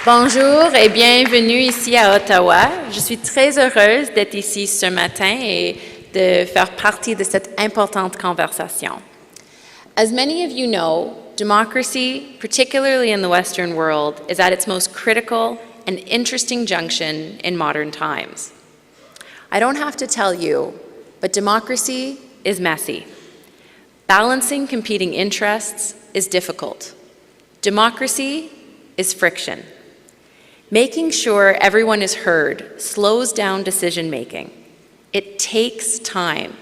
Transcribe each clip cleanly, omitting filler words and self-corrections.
Bonjour et bienvenue ici à Ottawa. Je suis très heureuse d'être ici ce matin et de faire partie de cette importante conversation. As many of you know, democracy, particularly in the Western world, is at its most critical and interesting junction in modern times. I don't have to tell you, but democracy is messy. Balancing competing interests is difficult. Democracy is friction. Making sure everyone is heard slows down decision-making. It takes time.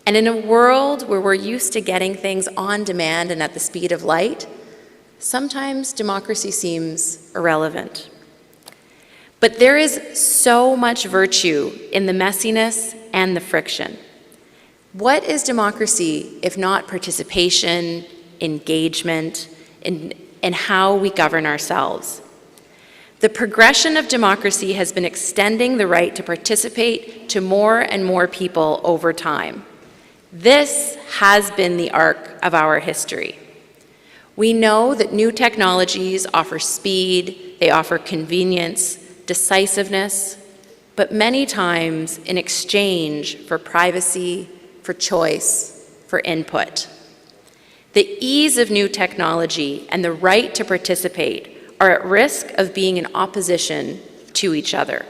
And in a world where we're used to getting things on demand and at the speed of light, sometimes democracy seems irrelevant. But there is so much virtue in the messiness and the friction. What is democracy if not participation, engagement, in how we govern ourselves? The progression of democracy has been extending the right to participate to more and more people over time. This has been the arc of our history. We know that new technologies offer speed, they offer convenience, decisiveness, but many times in exchange for privacy, for choice, for input. The ease of new technology and the right to participate are at risk of being in opposition to each other.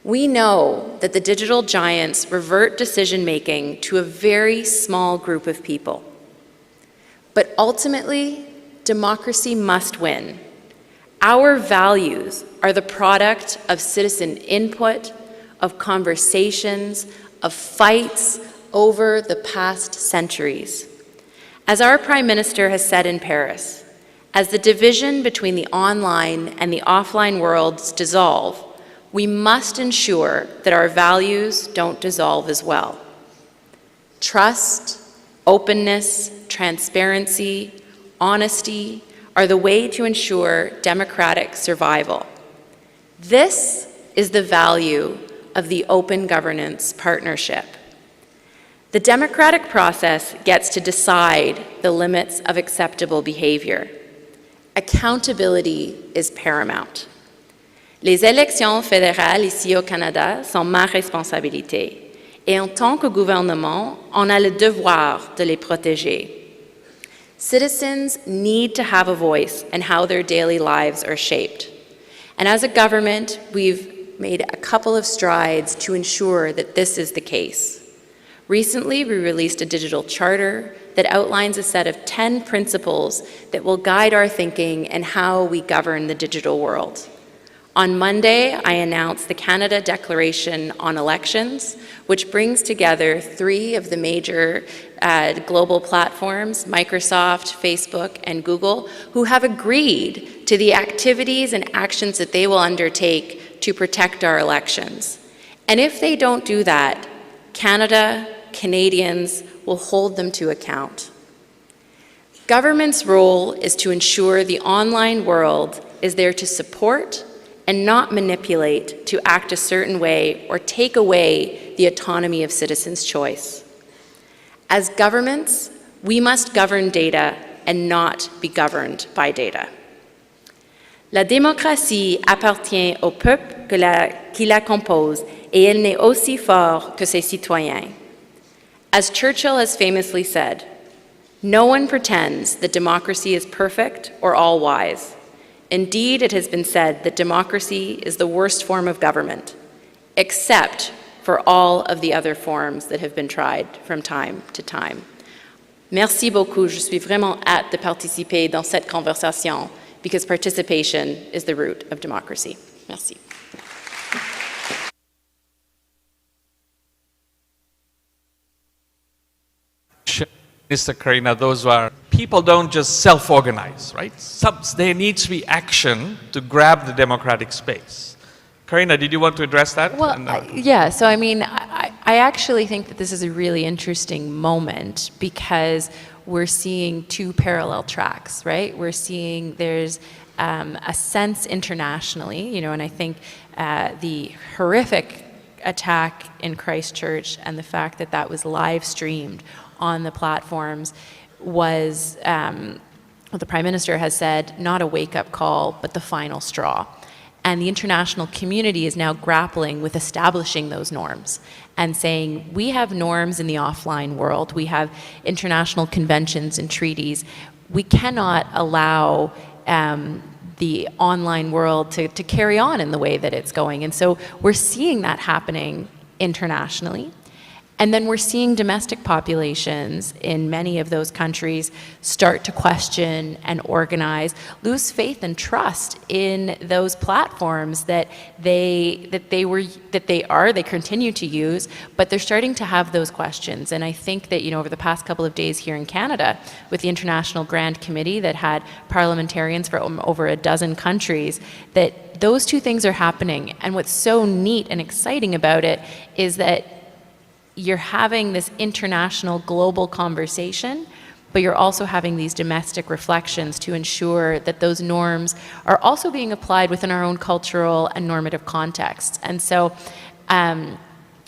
We know that the digital giants revert decision-making to a very small group of people. But ultimately, democracy must win. Our values are the product of citizen input, of conversations, of fights over the past centuries. As our Prime Minister has said in Paris, as the division between the online and the offline worlds dissolve, we must ensure that our values don't dissolve as well. Trust, openness, transparency, honesty are the way to ensure democratic survival. This is the value of the open governance partnership. The democratic process gets to decide the limits of acceptable behavior. Accountability is paramount. Les élections fédérales ici au Canada sont ma responsabilité et en tant que gouvernement, on a le devoir de les protéger. Citizens need to have a voice in how their daily lives are shaped. And as a government, we've made a couple of strides to ensure that this is the case. Recently, we released a digital charter that outlines a set of 10 principles that will guide our thinking and how we govern the digital world. On Monday, I announced the Canada Declaration on Elections, which brings together 3 of the major global platforms, Microsoft, Facebook, and Google, who have agreed to the activities and actions that they will undertake to protect our elections. And if they don't do that, Canada, Canadians will hold them to account. Government's role is to ensure the online world is there to support and not manipulate to act a certain way or take away the autonomy of citizens' choice. As governments, we must govern data and not be governed by data. La démocratie appartient au peuple qui la compose et elle n'est aussi fort que ses citoyens. As Churchill has famously said, no one pretends that democracy is perfect or all-wise. Indeed, it has been said that democracy is the worst form of government, except for all of the other forms that have been tried from time to time. Merci beaucoup. Je suis vraiment hâte de participer dans cette conversation because participation is the root of democracy. Merci. Mr. Karina, those are, people don't just self-organize, right? There needs to be action to grab the democratic space. Karina, did you want to address that? Well, yeah, so I mean, I actually think that this is a really interesting moment because we're seeing 2 parallel tracks, right? We're seeing there's a sense internationally, you know, and I think the horrific attack in Christchurch and the fact that that was live streamed on the platforms was what the Prime Minister has said, not a wake-up call, but the final straw. And the international community is now grappling with establishing those norms and saying, we have norms in the offline world, we have international conventions and treaties. We cannot allow the online world to carry on in the way that it's going. And so we're seeing that happening internationally. And then we're seeing domestic populations in many of those countries start to question and organize, lose faith and trust in those platforms that they continue to use, but they're starting to have those questions. And I think that, over the past couple of days here in Canada, with the International Grand Committee that had parliamentarians from over a dozen countries, that those two things are happening. And what's so neat and exciting about it is that you're having this international global conversation, but you're also having these domestic reflections to ensure that those norms are also being applied within our own cultural and normative contexts. And so I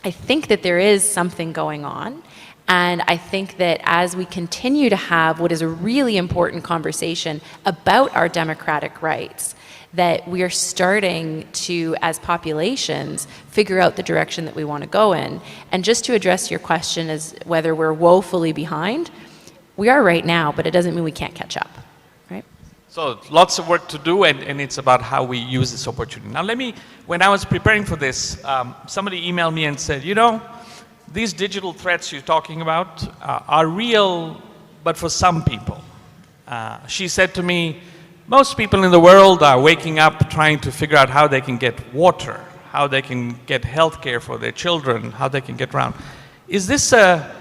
think that there is something going on. And I think that as we continue to have what is a really important conversation about our democratic rights, that we are starting to, as populations, figure out the direction that we want to go in. And just to address your question as whether we're woefully behind, we are right now, but it doesn't mean we can't catch up, right? So lots of work to do, and it's about how we use this opportunity. Now when I was preparing for this, somebody emailed me and said, these digital threats you're talking about are real, but for some people. She said to me, most people in the world are waking up trying to figure out how they can get water, how they can get health care for their children, how they can get around. Is this a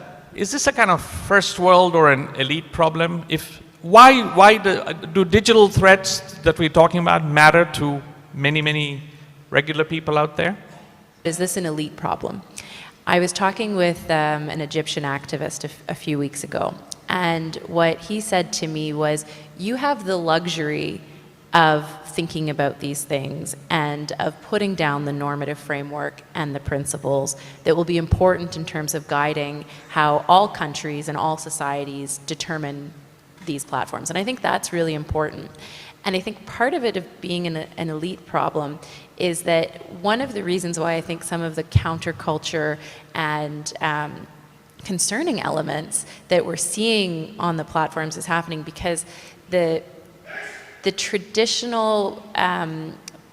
kind of first world or an elite problem? Why do digital threats that we're talking about matter to many, many regular people out there? Is this an elite problem? I was talking with an Egyptian activist a few weeks ago, and what he said to me was, you have the luxury of thinking about these things and of putting down the normative framework and the principles that will be important in terms of guiding how all countries and all societies determine these platforms. And I think that's really important. And I think part of it of being an elite problem is that one of the reasons why I think some of the counterculture and concerning elements that we're seeing on the platforms is happening because the traditional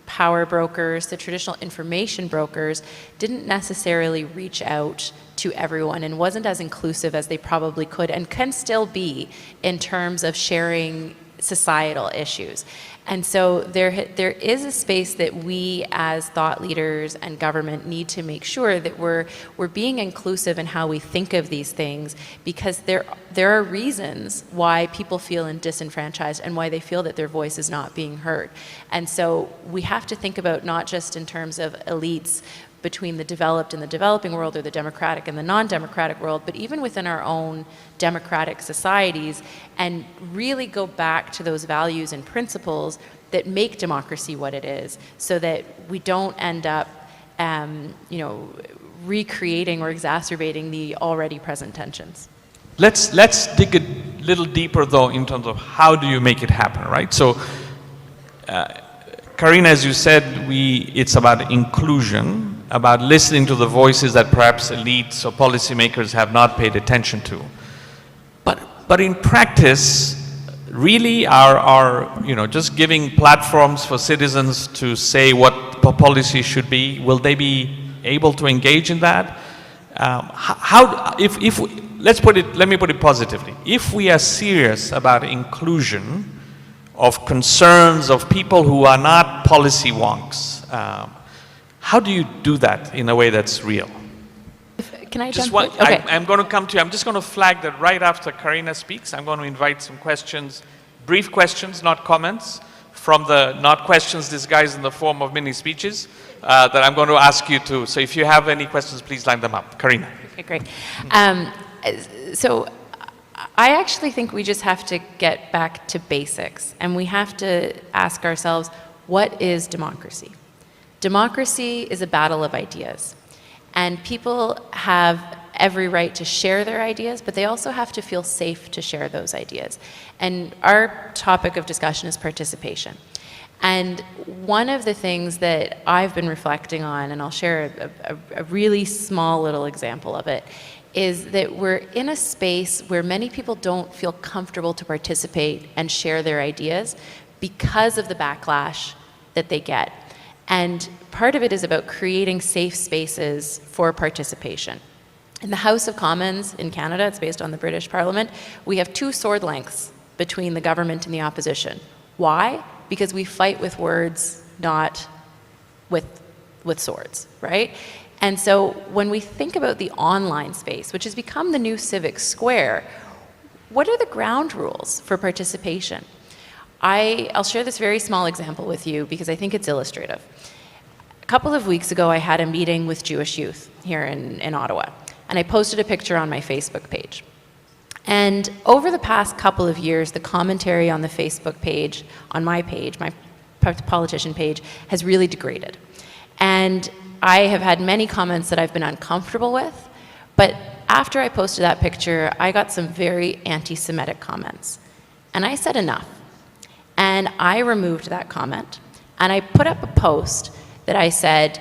power brokers, the traditional information brokers didn't necessarily reach out to everyone and wasn't as inclusive as they probably could and can still be in terms of sharing societal issues. And so there is a space that we as thought leaders and government need to make sure that we're being inclusive in how we think of these things, because there are reasons why people feel disenfranchised and why they feel that their voice is not being heard. And so we have to think about not just in terms of elites between the developed and the developing world, or the democratic and the non-democratic world, but even within our own democratic societies, and really go back to those values and principles that make democracy what it is, so that we don't end up recreating or exacerbating the already present tensions. Let's dig a little deeper though in terms of how do you make it happen, right? So Karina, as you said, it's about inclusion, about listening to the voices that perhaps elites or policymakers have not paid attention to. But in practice, really just giving platforms for citizens to say what policy should be, will they be able to engage in that? Let me put it positively. If we are serious about inclusion of concerns of people who are not policy wonks, how do you do that in a way that's real? Can I jump in? Okay. I'm going to come to you. I'm just going to flag that right after Karina speaks, I'm going to invite some questions, brief questions, not comments, from the not questions disguised in the form of mini speeches that I'm going to ask you to. So if you have any questions, please line them up. Karina. Okay, great. So I actually think we just have to get back to basics, and we have to ask ourselves, what is democracy? Democracy is a battle of ideas, and people have every right to share their ideas, but they also have to feel safe to share those ideas. And our topic of discussion is participation. And one of the things that I've been reflecting on, and I'll share a really small little example of it, is that we're in a space where many people don't feel comfortable to participate and share their ideas because of the backlash that they get. And part of it is about creating safe spaces for participation. In the House of Commons in Canada, it's based on the British Parliament, we have 2 sword lengths between the government and the opposition. Why? Because we fight with words, not with swords, right? And so when we think about the online space, which has become the new civic square, what are the ground rules for participation? I'll share this very small example with you because I think it's illustrative. A couple of weeks ago, I had a meeting with Jewish youth here in Ottawa, and I posted a picture on my Facebook page. And over the past couple of years, the commentary on the Facebook page, on my page, my politician page, has really degraded. And I have had many comments that I've been uncomfortable with, but after I posted that picture, I got some very anti-Semitic comments. And I said enough. And I removed that comment, and I put up a post that I said,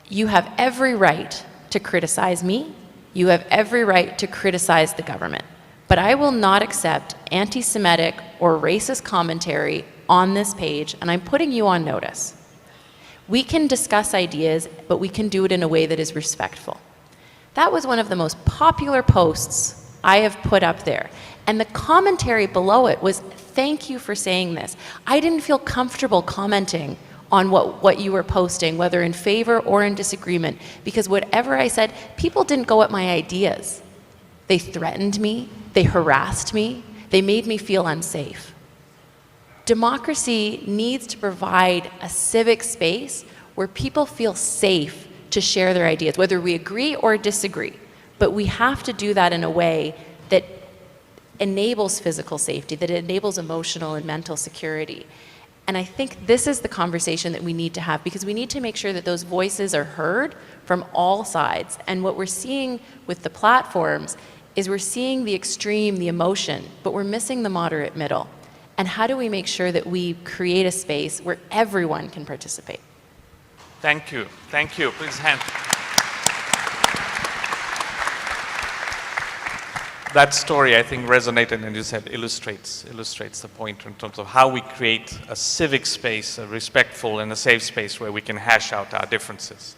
you have every right to criticize me, you have every right to criticize the government, but I will not accept anti-Semitic or racist commentary on this page, and I'm putting you on notice. We can discuss ideas, but we can do it in a way that is respectful. That was one of the most popular posts I have put up there. And the commentary below it was, thank you for saying this. I didn't feel comfortable commenting on what you were posting, whether in favor or in disagreement, because whatever I said, people didn't go at my ideas. They threatened me, they harassed me, they made me feel unsafe. Democracy needs to provide a civic space where people feel safe to share their ideas, whether we agree or disagree. But we have to do that in a way that enables physical safety, that enables emotional and mental security. And I think this is the conversation that we need to have, because we need to make sure that those voices are heard from all sides. And what we're seeing with the platforms is we're seeing the extreme, the emotion, but we're missing the moderate middle. And how do we make sure that we create a space where everyone can participate? Thank you. Thank you. Please hand. That story, I think, resonated, and you said illustrates the point in terms of how we create a civic space, a respectful and a safe space where we can hash out our differences.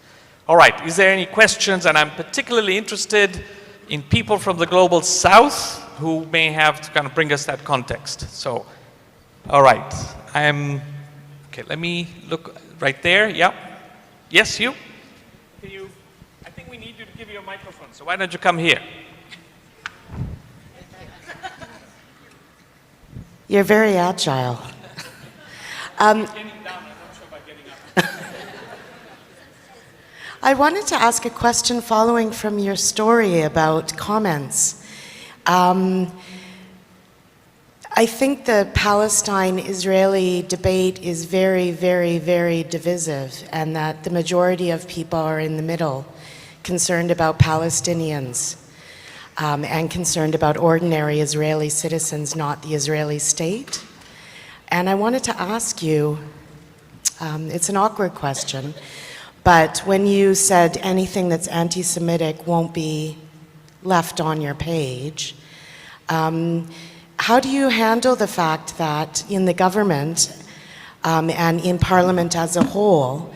All right, is there any questions? And I'm particularly interested in people from the global south who may have to kind of bring us that context. So, all right, okay, let me look right there, yeah. Yes, you? I think we need you to give you a microphone, so why don't you come here? You're very agile. I wanted to ask a question following from your story about comments. I think the Palestine-Israeli debate is very, very, very divisive, and that the majority of people are in the middle, concerned about Palestinians. And concerned about ordinary Israeli citizens, not the Israeli state. And I wanted to ask you, it's an awkward question, but when you said anything that's anti-Semitic won't be left on your page, how do you handle the fact that in the government and in Parliament as a whole,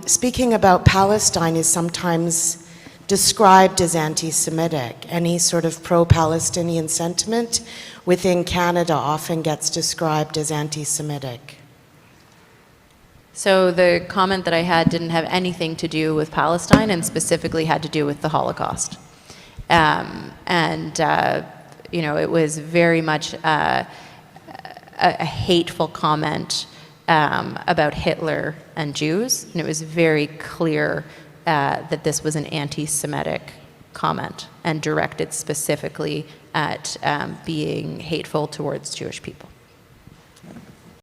speaking about Palestine is sometimes described as anti-Semitic? Any sort of pro-Palestinian sentiment within Canada often gets described as anti-Semitic. So the comment that I had didn't have anything to do with Palestine, and specifically had to do with the Holocaust. You know, it was very much a hateful comment about Hitler and Jews, and it was very clear that this was an anti-Semitic comment and directed specifically at being hateful towards Jewish people.